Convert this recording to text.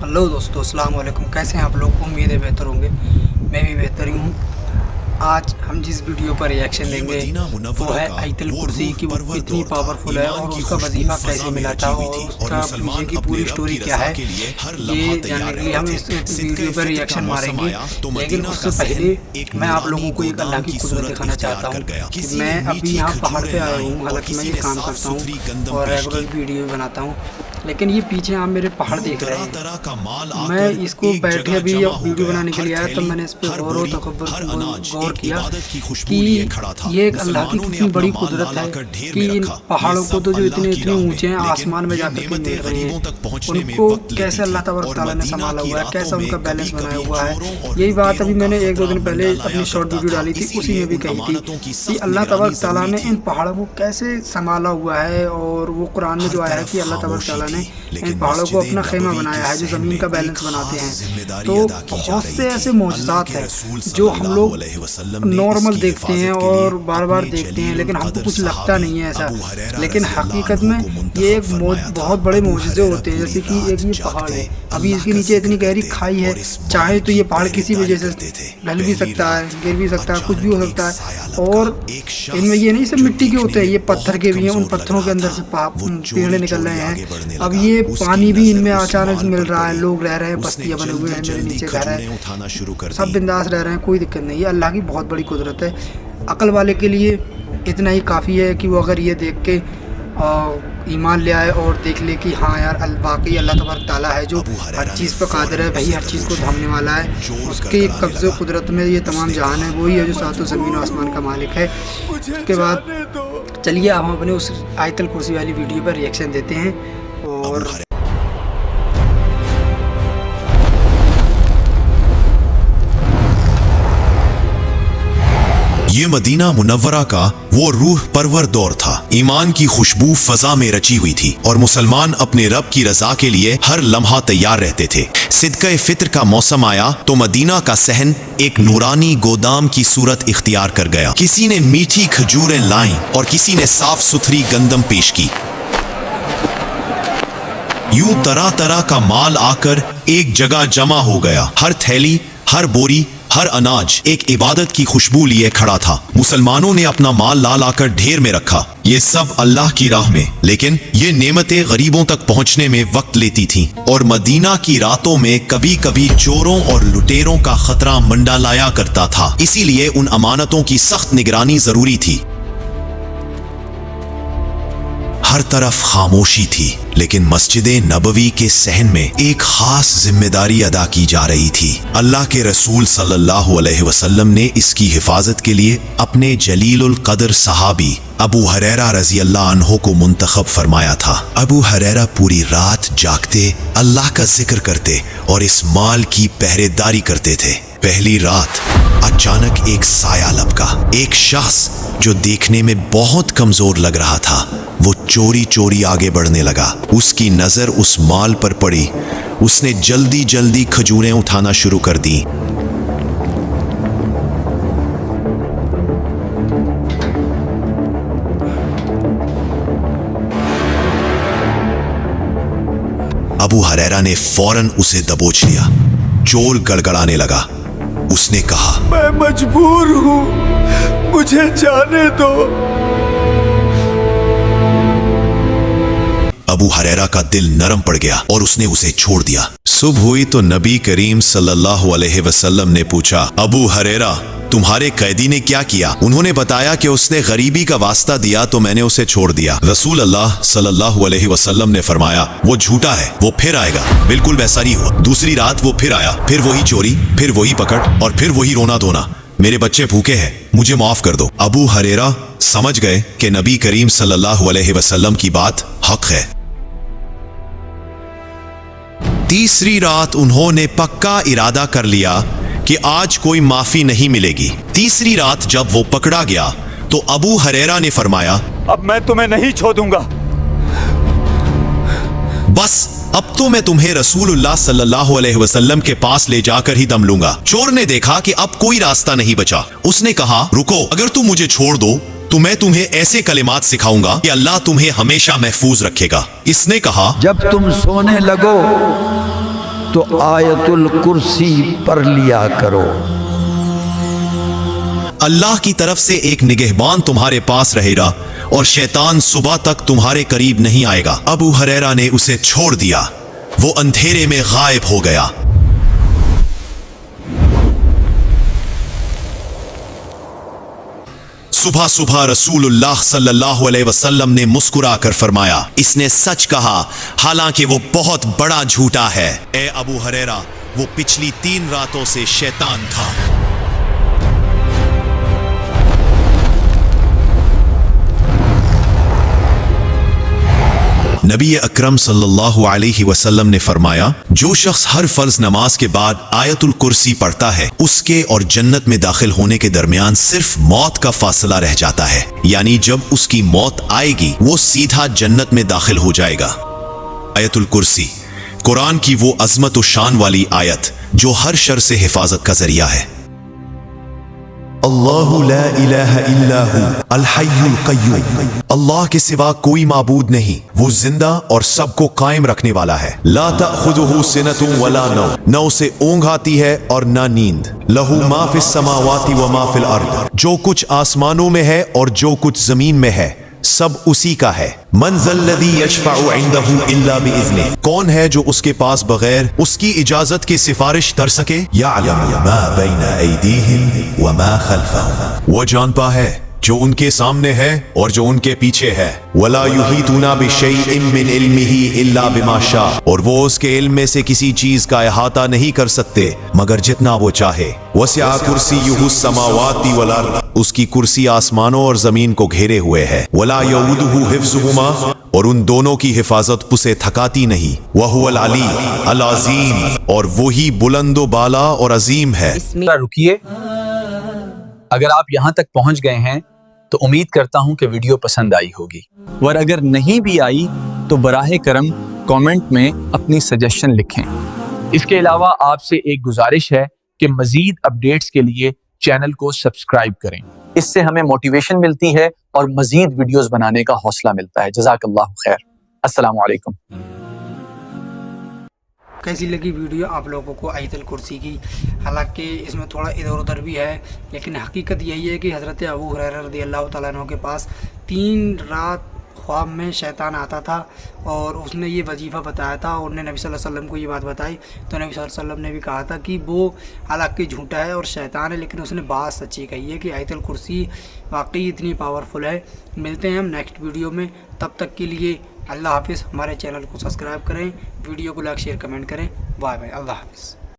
Hello दोस्तों, अस्सलाम वालेकुम। कैसे हैं आप लोग? उम्मीद है बेहतर होंगे। मैं भी बेहतर ही हूँ। आज हम जिस वीडियो पर रिएक्शन देंगे वो है आयतुल कुर्सी की। वो कितनी पावरफुल है और उसका वजीफा कैसे मिला था और उसका पीछे की पूरी स्टोरी क्या है, ये जानने के लिए हम इस वीडियो पर रिएक्शन मारेंगे। लेकिन उससे पहले मैं आप लोगों को एक अल्लाह की कुदरत दिखाना चाहता हूँ कि मैं अभी यहाँ पहाड़ पे आया हूँ। हालांकि मैं ये काम करता हूँ और रेगुलर वीडियो भी बनाता हूँ, लेकिन ये पीछे आप मेरे पहाड़ देख रहे हैं। मैं इसको बैठे अभी वीडियो बनाने के लिए आया, तब मैंने इस पर गौर और गौर किया कि ये एक अल्लाह की कितनी बड़ी कुदरत है कि इन पहाड़ों को तो जो इतने ऊंचे हैं, आसमान में जाकर के मिल रहे हैं, उनको कैसे अल्लाह तबारक तआला ने संभाला हुआ है, कैसा उनका बैलेंस बनाया हुआ है। यही बात अभी मैंने एक दो दिन पहले अपनी शॉर्ट वीडियो डाली थी, उसी में भी कही थी कि अल्लाह तबारक तआला ने इन पहाड़ों को कैसे संभाला हुआ है। और वो कुरान में जो आया है कि अल्लाह तबारक तआला ने इन पहाड़ों को अपना खेमा बनाया है जो ज़मीन का बैलेंस बनाते हैं। तो बहुत से ऐसे मौजज़ात हैं जो हम लोग नॉर्मल देखते हैं और बार बार देखते हैं, लेकिन हमको कुछ लगता नहीं है ऐसा। लेकिन हकीकत में ये एक बहुत बड़े मौजज़े होते हैं। जैसे कि एक ये पहाड़ है, अभी इसके नीचे इतनी गहरी खाई है, चाहे तो ये पहाड़ किसी वजह से ढल भी सकता है, गिर भी सकता है, कुछ भी हो सकता है। और इनमें ये नहीं सब मिट्टी के होते हैं, ये पत्थर के भी हैं। उन पत्थरों के अंदर से पेड़ निकल रहे हैं। अब ये पानी भी इनमें अचानक मिल रहा है, लोग रह रहे हैं, बस्तियां बने हुए हैं, मेरे नीचे घर है, सब बिंदास रह रहे हैं, कोई दिक्कत नहीं है। अल्लाह की बहुत बड़ी कुदरत है। अक्ल वाले के लिए इतना ही काफ़ी है कि वो अगर ये देख के ईमान ले आए और देख ले कि हाँ यार वाकई अल्लाह तबारक ताला है जो हर चीज़ पर कादिर है, वही हर चीज़ को थामने वाला है। उसके कब्ज़े कुदरत में ये तमाम जहान है, वही है जो सातों ज़मीन और आसमान का मालिक है। उसके बाद चलिए अब हम अपने उस आयतुल कुर्सी वाली वीडियो पर रिएक्शन देते हैं। और ये मदीना मुनव्वरा का वो रूह परवर दौर था। ईमान की खुशबू फजा में रची हुई थी और मुसलमान अपने रब की रजा के लिए हर लम्हा तैयार रहते थे। सिदक़े फित्र का मौसम आया तो मदीना का सहन एक नूरानी गोदाम की सूरत इख्तियार कर गया। किसी ने मीठी खजूरें लाईं और किसी ने साफ सुथरी गंदम पेश की। यूं तरह तरह का माल आकर एक जगह जमा हो गया। हर थैली, हर बोरी, हर अनाज एक इबादत की खुशबू लिए खड़ा था। मुसलमानों ने अपना माल ला लाकर ढेर में रखा, ये सब अल्लाह की राह में। लेकिन ये नेमतें गरीबों तक पहुंचने में वक्त लेती थीं और मदीना की रातों में कभी कभी चोरों और लुटेरों का खतरा मंडराया करता था। इसीलिए उन अमानतों की सख्त निगरानी जरूरी थी। हर तरफ खामोशी थी, लेकिन मस्जिद नबवी के सहन में एक खास जिम्मेदारी अदा की जा रही थी। अल्लाह के रसूल सल्लल्लाहु अलैहि वसल्लम ने इसकी हिफाजत के लिए अपने जलीलुल कदर सहाबी अबू हुरैरा रज़ी अल्लाह अन्हु को मुंतखब फरमाया था। अबू हुरैरा पूरी रात जागते अल्लाह का जिक्र करते और इस माल की पहरेदारी करते थे। पहली रात अचानक एक साया लपका। एक शख्स जो देखने में बहुत कमजोर लग रहा था, वो चोरी चोरी आगे बढ़ने लगा। उसकी नजर उस माल पर पड़ी। उसने जल्दी जल्दी खजूरें उठाना शुरू कर दी। अबू हुरैरा ने फौरन उसे दबोच लिया। चोर गड़गड़ाने लगा। उसने कहा, मैं मजबूर हूं, मुझे जाने दो। अबू हुरैरा का दिल नरम पड़ गया और उसने उसे छोड़ दिया। सुबह हुई तो नबी करीम सल्लल्लाहु अलैहि वसल्लम ने पूछा, अबू हुरैरा तुम्हारे कैदी ने क्या किया? उन्होंने बताया कि उसने गरीबी का वास्ता दिया तो मैंने उसे छोड़ दिया। रसूल अल्लाह सल्लल्लाहु अलैहि वसल्लम ने फरमाया, वो झूठा है, वो फिर आएगा। बिल्कुल वैसा ही हुआ। दूसरी रात वो फिर आया, फिर वही चोरी, फिर वही पकड़ और फिर वही रोना धोना। मेरे बच्चे भूखे हैं, मुझे माफ कर दो। अबू हुरैरा समझ गए कि नबी करीम सल्लल्लाहु अलैहि वसल्लम की बात हक है। तीसरी रात उन्होंने पक्का इरादा कर लिया कि आज कोई माफी नहीं मिलेगी। तीसरी रात जब वो पकड़ा गया तो अबू हुरैरा ने फरमाया, अब मैं तुम्हें नहीं छोड़ूंगा। बस अब तो मैं तुम्हें रसूलुल्लाह सल्लल्लाहु अलैहि वसल्लम के पास ले जाकर ही दम लूंगा। चोर ने देखा कि अब कोई रास्ता नहीं बचा। उसने कहा, रुको, अगर तुम मुझे छोड़ दो तो मैं तुम्हें ऐसे कलिमात सिखाऊंगा कि अल्लाह तुम्हें हमेशा महफूज रखेगा। इसने कहा, जब तुम सोने लगो तो आयतुल कुर्सी पढ़ लिया करो। अल्लाह की तरफ से एक निगहबान तुम्हारे पास रहेगा और शैतान सुबह तक तुम्हारे करीब नहीं आएगा। अबू हुरैरा ने उसे छोड़ दिया, वो अंधेरे में गायब हो गया। सुबह सुबह रसूलुल्लाह सल्लल्लाहु अलैहि वसल्लम ने मुस्कुरा कर फरमाया, इसने सच कहा, हालांकि वो बहुत बड़ा झूठा है। ए अबू हुरैरा, वो पिछली 3 रातों से शैतान था। नबी अकरम सल्लल्लाहु अलैहि वसल्लम ने फरमाया, जो शख्स हर फर्ज नमाज के बाद आयतुल कुर्सी पढ़ता है, उसके और जन्नत में दाखिल होने के दरमियान सिर्फ मौत का फासला रह जाता है। यानी जब उसकी मौत आएगी वो सीधा जन्नत में दाखिल हो जाएगा। आयतुल कुर्सी कुरान की वो अजमत और शान वाली आयत जो हर शर से हिफाजत का जरिया है। अल्लाहु ला इलाहा इल्ला हु अल हय्युल क़य्यूम, अल्लाह के सिवा कोई माबूद नहीं, वो जिंदा और सबको कायम रखने वाला है। ला तअखुजुहु सिनतुन वला नौम, न उसे ऊंघ आती है और न नींद। लहू मा फिस समावाति व मा फिल अर्द, जो कुछ आसमानों में है और जो कुछ जमीन में है सब उसी का है। मन ज़ल्लज़ी यशफ़अु इंदहु इल्ला बिइज़्निह, कौन है जो उसके पास बगैर उसकी इजाजत की सिफारिश कर सके। यअलमु मा बैना ऐदीहिम व मा खल्फ़हुम, वो जानता है जो उनके सामने है और जो उनके पीछे है। वला युहीतूना बिशैइन मिन इल्मिही इल्ला बिमा शा, और वो उसके इल्म में से किसी चीज का अहाता नहीं कर सकते मगर जितना वो चाहे। वसिअ कुर्सियुहु समावाति वल अर्द, उसकी कुर्सी आसमानों और जमीन को घेरे हुए है। वला यऊदुहु हिफ्ज़ुहुमा, और उन दोनों की हिफाजत उसे थकाती नहीं। वहुवल अली अल अज़ीम, और वही बुलंदो बाला और अजीम है। रुकिए, अगर आप यहाँ तक पहुँच गए हैं तो उम्मीद करता हूँ कि वीडियो पसंद आई होगी, और अगर नहीं भी आई तो बराहे करम कमेंट में अपनी सजेशन लिखें। इसके अलावा आपसे एक गुजारिश है कि मज़ीद अपडेट्स के लिए चैनल को सब्सक्राइब करें, इससे हमें मोटिवेशन मिलती है और मज़ीद वीडियोस बनाने का हौसला मिलता है। जज़ाकल्लाहु खैर। अस्सलामु अलैकुम। कैसी लगी वीडियो आप लोगों को आयतुल कुर्सी की? हालांकि इसमें थोड़ा इधर उधर भी है, लेकिन हकीकत यही है कि हज़रत अबू हुरैरा रज़ियल्लाहु तआला अन्हु के पास 3 रात ख्वाब में शैतान आता था और उसने ये वजीफ़ा बताया था और उन्होंने नबी सल्लल्लाहु अलैहि वसल्लम को ये बात बताई, तो नबी सल्लल्लाहु अलैहि वसल्लम ने भी कहा था कि वो हालांकि झूठा है और शैतान है, लेकिन उसने बात सच्ची कही है कि आयतुल कुर्सी वाकई इतनी पावरफुल है। मिलते हैं हम नेक्स्ट वीडियो में, तब तक के लिए अल्लाह हाफिज़। हमारे चैनल को सब्सक्राइब करें, वीडियो को लाइक शेयर कमेंट करें। बाय बाय, अल्लाह हाफिज़।